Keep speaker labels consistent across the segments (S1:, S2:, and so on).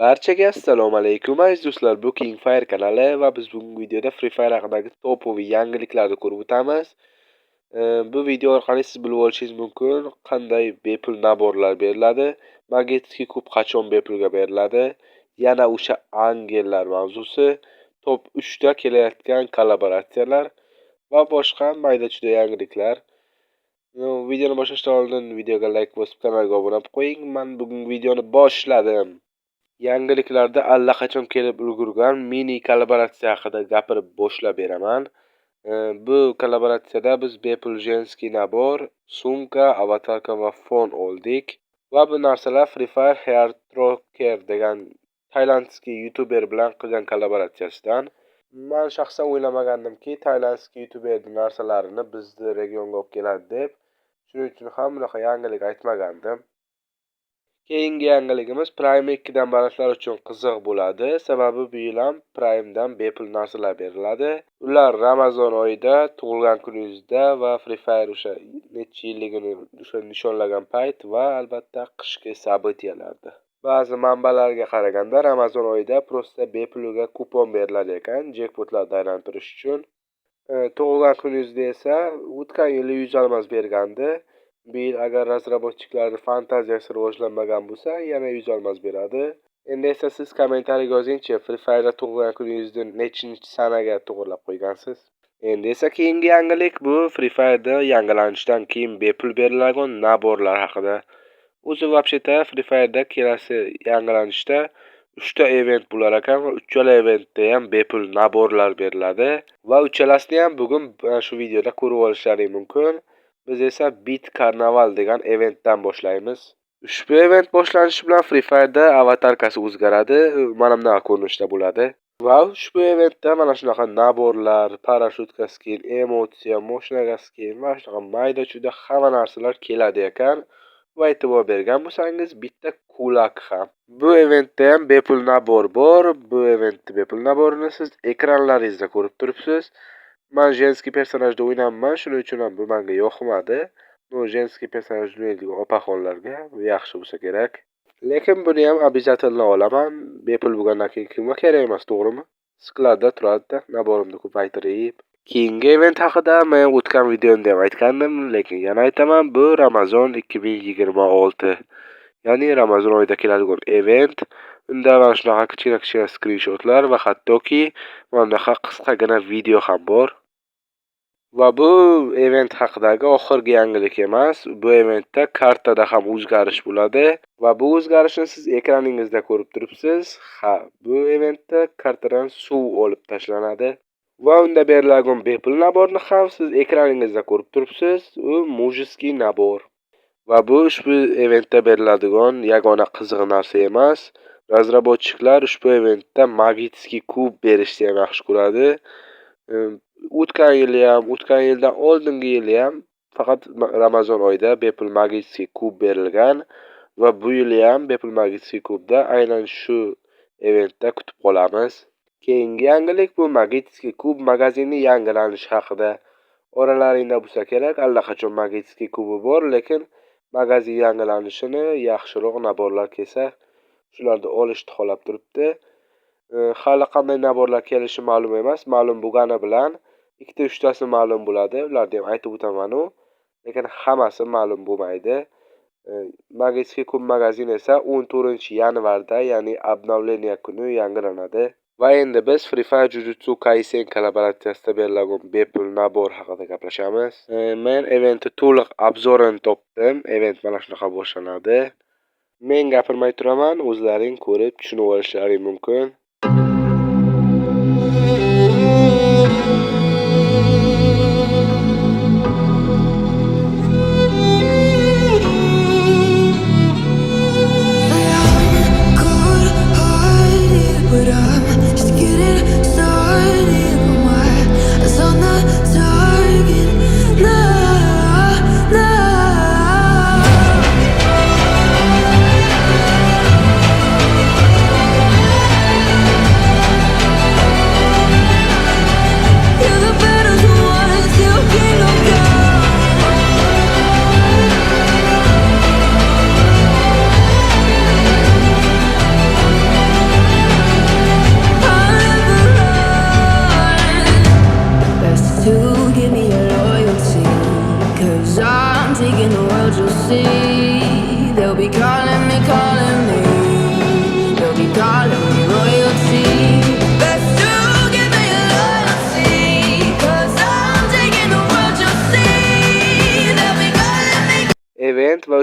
S1: Barchaga assalomu alaykum aziz do'stlar, bu King Fire kanali va biz bugungi videoda Free Fire haqidagi topoviy yangiliklarni ko'rib o'tamiz. Bu video orqali siz bilib olishingiz mumkin, qanday bepul naborlar beriladi, Magnitsky kub qachon bepulga beriladi, yana o'sha angellar mavzusi, top 3 da kelayotgan kollaboratsiyalar va boshqa mayda-chuyda yangiliklar. Videoni boshlashdan oldin videoga like bosib, kanalga obuna bo'lib qo'ying. Men bugungi videoni boshladim. Yangiliklarda allaqachon kelib ulgurgan mini kollaboratsiya haqida gapirib boshlab beraman. Bu kollaboratsiyada biz bepul jenskiy nabor, sumka, avatarka va fon oldik. Va bu narsalar Free Fire Hair Trocker degan tailandskiy youtuber bilan qilgan kollaboratsiyasidan. Men shaxsan o'ylamagandimki, tailandskiy youtuber narsalarini bizni regionga olib keladi deb. Shuning uchun ham bunaqa yangilik aytmagandim. Keyingi yangiligimiz Prime 2 dan balandlar uchun qiziq bo'ladi. Sababi bu yil ham Prime dan bepul narsalar beriladi. Ular Ramazon oyida, tug'ilgan kuningizda va Free Fire o'sha necha yilligini nishonlagan payt va albatta qishki sabitiyalarda. Ba'zi manbalarga qaraganda Ramazon oyida prosta bepulga kupon beriladi ekan, jackpotlarni aylantirish uchun. Tug'ilgan kuningizda esa o'tgan yili 100 almaz bergandi. Bu yil agar razraботчикларning fantaziyasi rivojlanmagan bo'lsa, yana 100 almaz beradi. Endi esa siz kommentariyaga yozingchi, Free Fire'da tug'ilgan kuningizni nechinchi sanaga to'g'rilab qo'ygansiz? Endi esa keyingi yangilik bu Free Fire'da yangilanishdan keyin bepul beriladigan naborlar haqida. O'zi vobsheta Free Fire'da kelasi yangilanishda 3 ta event bo'lar ekan va uchala eventda ham bepul naborlar beriladi va uchalasini ham bugun shu videoda ko'rib olishlaringiz mumkin. Biz esa Bit Karnaval degan eventdan boshlaymiz. Ushbu event boshlanishi bilan Free Fire'da avatarkasi o'zgaradi, mana bunaqa ko'rinishda bo'ladi. Va ushbu eventda mana shunaqa naborlar, parashutka skin, emotsiya, mashinaga skin va shunaqa mayda-chuyda hamma narsalar keladi ekan. Va e'tibor bergan bo'lsangiz, bitta kulak ham. Bu eventda ham bepul nabor bor. Bu eventni bepul naborini siz ekranlaringizda ko'rib turibsiz. Men jenskiy personajda o'ynayman, shuning uchun ham bu menga yoqmadi. No jenskiy personajda o'ynaydigan opaxonlarga bu yaxshi bo'lsa kerak. Lekin buni ham обязательно olaman. Bepul bo'lgandan keyin kimga kerak emas, to'g'rimi? Skladda turadi, naborimni ko'paytirib. Keyingi event haqida men o'tgan videomda ham aytgandim, lekin yana aytaman, bu Ramazon 2026. Ya'ni Ramazon oyida keladigan event. Unda mana shunaqa kichkina screenshotlar va hattoki mana bunaqa qisqagina video ham bor. Va bu event haqidagi oxirgi yangilik emas. Bu eventda kartada ham o'zgarish bo'ladi va bu o'zgarishni siz ekraningizda ko'rib turibsiz. Ha, bu eventda kartadan suv olib tashlanadi. Va unda beriladigan bepul naborni ham siz ekraningizda ko'rib turibsiz. U mujskiy nabor. Va bu ushbu eventda beriladigan yagona qiziq narsa emas. Razraботчиклар ushbu eventda Magnitsky kub berishni ham yaxshi ko'radi. O'tgan yildan oldingi yili ham faqat Ramazon oyida bepul Magnitsky kub berilgan va bu yil ham bepul Magnitsky kubda aynan shu eventda kutib qolamiz. Keyingi yangilik bu Magnitsky kub magazini yangilanishi haqida. Oralaringda bo'lsa kerak, allaqachon Magnitsky kubi bor, lekin magazin yangilanishini yaxshiroq naborlar kelsa, shularni olishni xohlab turibdi. Hali qanday naborlar kelishi ma'lum emas. Ma'lum bo'lgani bilan 2-3 tasi ma'lum bo'ladi. Ularni ham aytib o'taman u. Lekin hammasi ma'lum bo'lmaydi. Magnitsky kub magazin esa 14-yanvarda, ya'ni обновление kuni yangilanadi. Va endi biz Free Fire Jujutsu Kaisen kollaboratsiyasida berilgan bepul nabor haqida gaplashamiz. Men eventni to'liq obzorini topdim. Event mana shunaqa boshlanadi. Men gapirmay turaman, o'zlaring ko'rib tushunib olishlaring mumkin.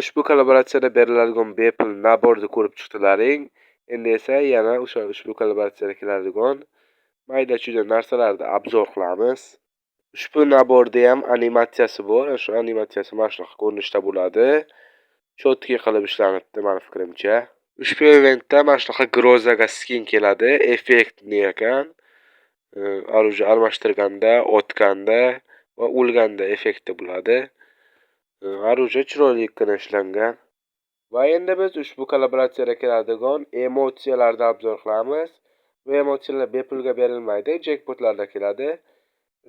S1: ushbu kollaboratsiyada beriladigan bepul naborni ko'rib chiqdilaring. Endi esa yana o'sha ushbu kollaboratsiyada keladigan mayda-chuyda narsalarni obzor qilamiz. Ushbu naborda ham animatsiyasi bor. O'sha animatsiyasi mana shunaqa ko'rinishda bo'ladi. Cho'tki qilib ishlanibdi meni fikrimcha. Ushbu eventda mana shunaqa grozaga skin keladi. Effektli ekan. Oruja almashtirganda, otganda va o'lganda effekti bo'ladi. Oruja chiroylikkina ishlangan. Va endi biz ushbu kollaboratsiyada keladigan emotsiyalarni obzor qilamiz. Bu emotsiyalar bepulga berilmaydi, jackpotlarda keladi.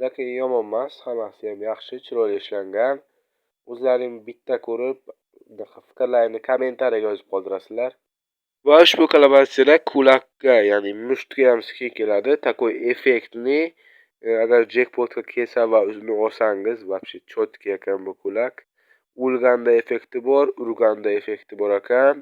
S1: Lekin yomon emas, hammasi ham yaxshi, chiroyli ishlangan. O'zlaring bitta ko'rib, fikrlaringni kommentariyaga yozib qoldirasizlar. Va ushbu kollaboratsiyada kulakka, ya'ni mushtga ham skin keladi. Takoy effektli. Agar jackpotga kelsa va uni olsangiz, вообще chotki ekan bu kulak. O'lganda effekti bor, urganda effekti bor ekan.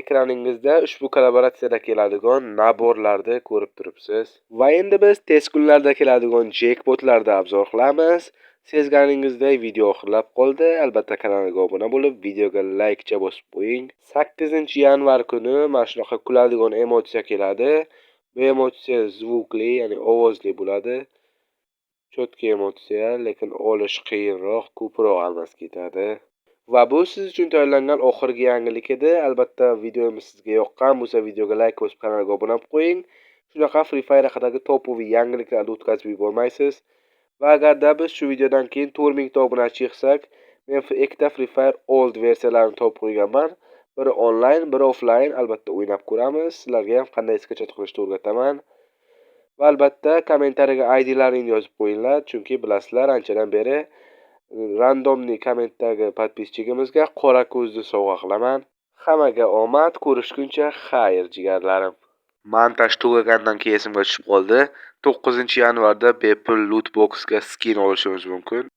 S1: Ekraningizda ushbu kollaboratsiyada keladigan naborlarni ko'rib turibsiz. Va endi biz tez kunlarda keladigan jackpotlarni obzor qilamiz. Sezganingizdek video oxirlab qoldi. Albatta kanalga obuna bo'lib, videoga like bosib qo'ying. 8-yanvar kuni mana shunaqa kuladigan emotsiya keladi. Bu emotsiya zvukli, ya'ni ovozli bo'ladi. Chotki emotsiya, lekin olish qiyinroq, ko'proq almas ketadi. Va bu siz uchun tayyorlangan oxirgi yangilik edi. Albatta videomiz sizga yoqqan bo'lsa, videoga like bosib kanalga obuna bo'lib qo'ying. Shunaqa Free Fire haqidagi topoviy yangiliklarni o'tkazib yubormaysiz. Va agarda biz shu videodan keyin 4000 ta obunachi yig'sak, men ikkita Free Fire Old versiyalarini topib qo'yganman. Biri onlayn, biri offlayn. Albatta o'ynab ko'ramiz. Sizlarga ham qanday sketch qilishni o'rgataman. Va albatta kommentariyaga IDlaringizni yozib qo'yinglar, chunki bilasizlar, anchadan beri randomli kommentdagi podpischigimizga qora ko'zni sovg'a qilaman. Hammaga omad, ko'rishguncha xayr jigarlarim. Montaj tugagandan keyin esimga tushib qoldi. 9-yanvarda bepul loot boxga skin olishimiz mumkin.